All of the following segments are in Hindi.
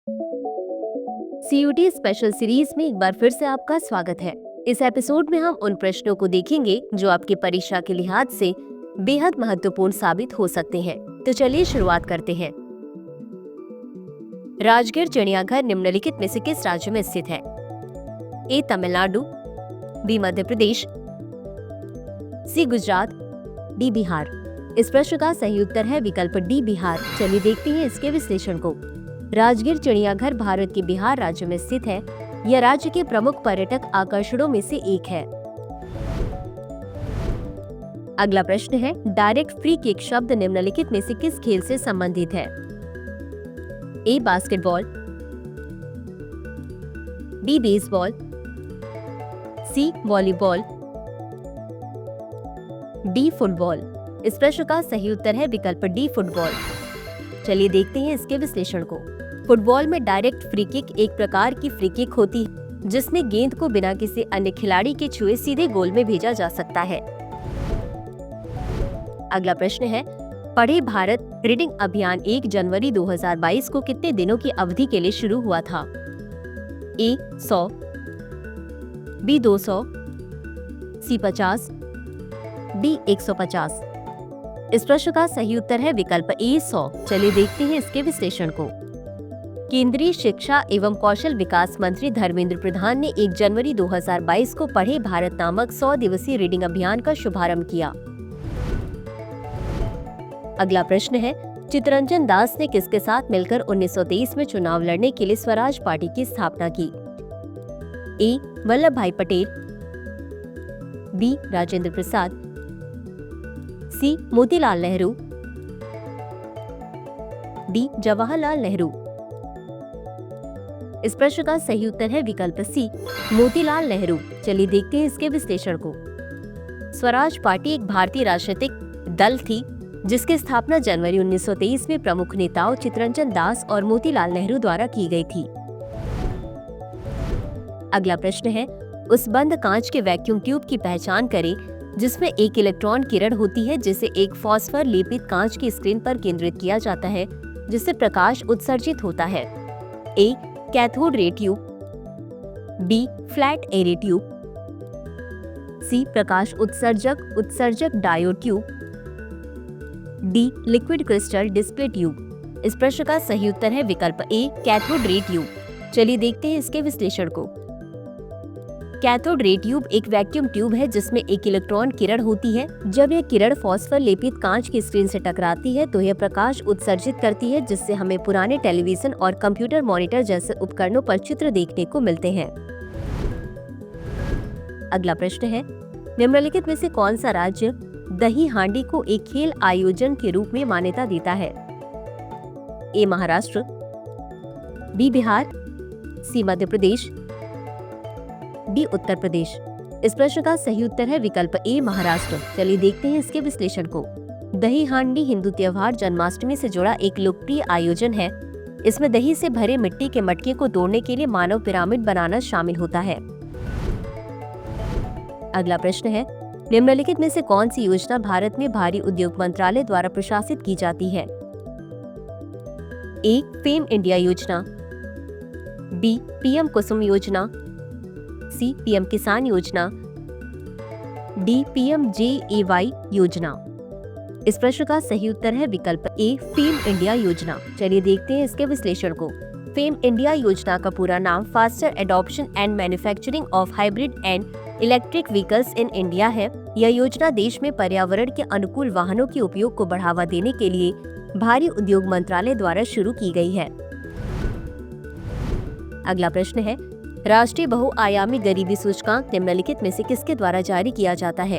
सीयूटी स्पेशल सीरीज में एक बार फिर से आपका स्वागत है। इस एपिसोड में हम उन प्रश्नों को देखेंगे जो आपकी परीक्षा के लिहाज से बेहद महत्वपूर्ण साबित हो सकते हैं। तो चलिए शुरुआत करते हैं। राजगीर चिड़ियाघर निम्नलिखित में से किस राज्य में स्थित है? ए तमिलनाडु, बी मध्य प्रदेश, सी गुजरात, डी बिहार। इस प्रश्न का सही उत्तर है विकल्प डी बिहार। चलिए देखते हैं इसके विश्लेषण को। राजगीर चिड़ियाघर भारत के बिहार राज्य में स्थित है। यह राज्य के प्रमुख पर्यटक आकर्षणों में से एक है। अगला प्रश्न है, डायरेक्ट फ्री किक शब्द निम्नलिखित में से किस खेल से संबंधित है? A basketball, B baseball, C volleyball, D football. इस प्रश्न का सही उत्तर है विकल्प डी फुटबॉल। चलिए देखते हैं इसके विश्लेषण को। फुटबॉल में डायरेक्ट फ्री किक एक प्रकार की फ्री किक होती है जिसमें गेंद को बिना किसी अन्य खिलाड़ी के छुए सीधे गोल में भेजा जा सकता है। अगला प्रश्न है, पढ़े भारत रीडिंग अभियान 1 जनवरी 2022 को कितने दिनों की अवधि के लिए शुरू हुआ था? ए 100, बी 200, सी 50, डी 150। इस प्रश्न का सही उत्तर है विकल्प ए 100। चलिए देखते हैं इसके विश्लेषण को। केंद्रीय शिक्षा एवं कौशल विकास मंत्री धर्मेंद्र प्रधान ने 1 जनवरी 2022 को पढ़े भारत नामक 100 दिवसीय रीडिंग अभियान का शुभारंभ किया। अगला प्रश्न है, चित्तरंजन दास ने किसके साथ मिलकर 1923 में चुनाव लड़ने के लिए स्वराज पार्टी की स्थापना की? ए वल्लभ भाई पटेल, बी राजेंद्र प्रसाद, सी मोतीलाल नेहरू, डी जवाहरलाल नेहरू। इस प्रश्न का सही उत्तर है विकल्प सी मोतीलाल नेहरू। चलिए देखते हैं इसके विश्लेषण को। स्वराज पार्टी एक भारतीय राजनीतिक दल थी जिसकी स्थापना जनवरी 1923 में प्रमुख नेताओं चित्तरंजन दास और मोतीलाल नेहरू द्वारा की गई थी। अगला प्रश्न है, उस बंद कांच के वैक्यूम ट्यूब की पहचान करें जिसमें एक इलेक्ट्रॉन किरण होती है जिसे एक फॉस्फर लेपित कांच की स्क्रीन पर केंद्रित किया जाता है जिससे प्रकाश उत्सर्जित होता है। A cathode ray tube, B flat array tube, C प्रकाश उत्सर्जक diode tube, D liquid crystal display tube. इस प्रश्न का सही उत्तर है विकल्प ए कैथोड रे ट्यूब। चलिए देखते हैं इसके विश्लेषण को। कैथोड रे ट्यूब एक वैक्यूम ट्यूब है जिसमें एक इलेक्ट्रॉन किरण होती है। जब यह किरण फॉस्फर लेपित कांच की स्क्रीन से टकराती है तो यह प्रकाश उत्सर्जित करती है जिससे हमें पुराने टेलीविजन और कंप्यूटर मॉनिटर जैसे उपकरणों पर चित्र देखने को मिलते हैं। अगला प्रश्न है, निम्नलिखित में से कौन सा राज्य दही हांडी को एक खेल आयोजन के रूप में मान्यता देता है? ए महाराष्ट्र, बी बिहार, सी मध्य प्रदेश, डी उत्तर प्रदेश। इस प्रश्न का सही उत्तर है विकल्प ए महाराष्ट्र। चलिए देखते हैं इसके विश्लेषण को। दही हांडी हिंदू त्योहार जन्माष्टमी से जुड़ा एक लोकप्रिय आयोजन है। इसमें दही से भरे मिट्टी के मटके को तोड़ने के लिए मानव पिरामिड बनाना शामिल होता है। अगला प्रश्न है, निम्नलिखित में से कौन सी योजना भारत में भारी उद्योग मंत्रालय द्वारा प्रशासित की जाती है? ए फेम इंडिया योजना, बी पीएम कुसुम योजना, सी पीएम किसान योजना, डी पीएमजेएवाई योजना। इस प्रश्न का सही उत्तर है विकल्प ए फेम इंडिया योजना। चलिए देखते हैं इसके विश्लेषण को। फेम इंडिया योजना का पूरा नाम faster adoption and manufacturing of hybrid and electric vehicles in India है। यह योजना देश में पर्यावरण के अनुकूल वाहनों के उपयोग को बढ़ावा देने के लिए भारी उद्योग मंत्रालय द्वारा शुरू की गई है। अगला प्रश्न है, राष्ट्रीय बहुआयामी गरीबी सूचकांक निम्नलिखित में से किसके द्वारा जारी किया जाता है?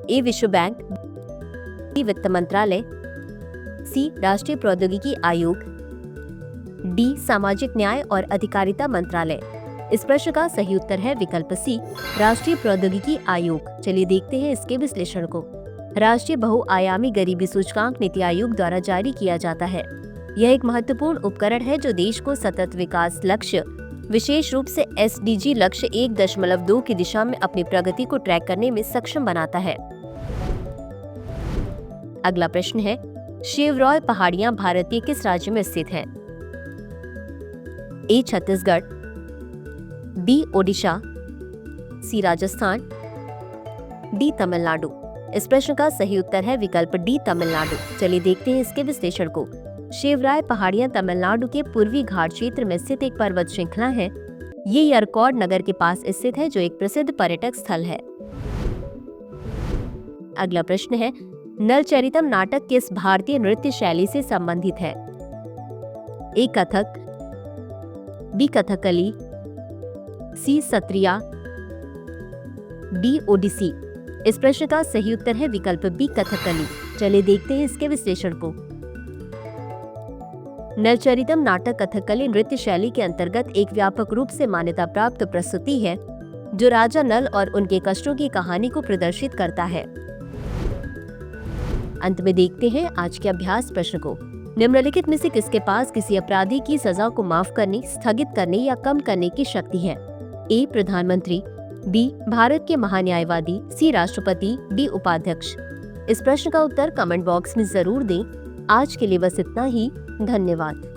ए विश्व बैंक, बी वित्त मंत्रालय, सी राष्ट्रीय प्रौद्योगिकी आयोग, डी सामाजिक न्याय और अधिकारिता मंत्रालय। इस प्रश्न का सही उत्तर है विकल्प सी राष्ट्रीय प्रौद्योगिकी आयोग। चलिए देखते हैं इसके विश्लेषण को। राष्ट्रीय बहुआयामी गरीबी सूचकांक नीति आयोग द्वारा जारी किया जाता है। यह एक महत्वपूर्ण उपकरण है जो देश को सतत विकास लक्ष्य, विशेष रूप से एसडीजी लक्ष्य 1.2 की दिशा में अपनी प्रगति को ट्रैक करने में सक्षम बनाता है। अगला प्रश्न है, शेवरॉय पहाड़ियां भारत के किस राज्य में स्थित हैं? ए छत्तीसगढ़, बी ओडिशा, सी राजस्थान, डी तमिलनाडु। इस प्रश्न का सही उत्तर है विकल्प डी तमिलनाडु। चलिए देखते हैं इसके विश्लेषण को। शिवराय पहाड़ियां तमिलनाडु के पूर्वी घाट क्षेत्र में स्थित एक पर्वत श्रृंखला है। ये यरकौड नगर के पास स्थित है जो एक प्रसिद्ध पर्यटक स्थल है। अगला प्रश्न है, नलचरितम नाटक किस भारतीय नृत्य शैली से संबंधित है? ए कथक, बी कथकली, सी सत्रिया, डी ओडिसी। इस प्रश्न का सही उत्तर है विकल्प बी कथकली। चलिए देखते हैं इसके विश्लेषण को। नलचरितम नाटक कथकली नृत्य शैली के अंतर्गत एक व्यापक रूप से मान्यता प्राप्त प्रस्तुति है जो राजा नल और उनके कष्टों की कहानी को प्रदर्शित करता है। अंत में देखते हैं आज के अभ्यास प्रश्न को। निम्नलिखित में से किसके पास किसी अपराधी की सजा को माफ करने, स्थगित करने या कम करने की शक्ति है? ए प्रधानमंत्री, बी भारत के महान्यायवादी, सी राष्ट्रपति, डी उपाध्यक्ष। इस प्रश्न का उत्तर कमेंट बॉक्स में जरूर दें। आज के लिए बस इतना ही। धन्यवाद।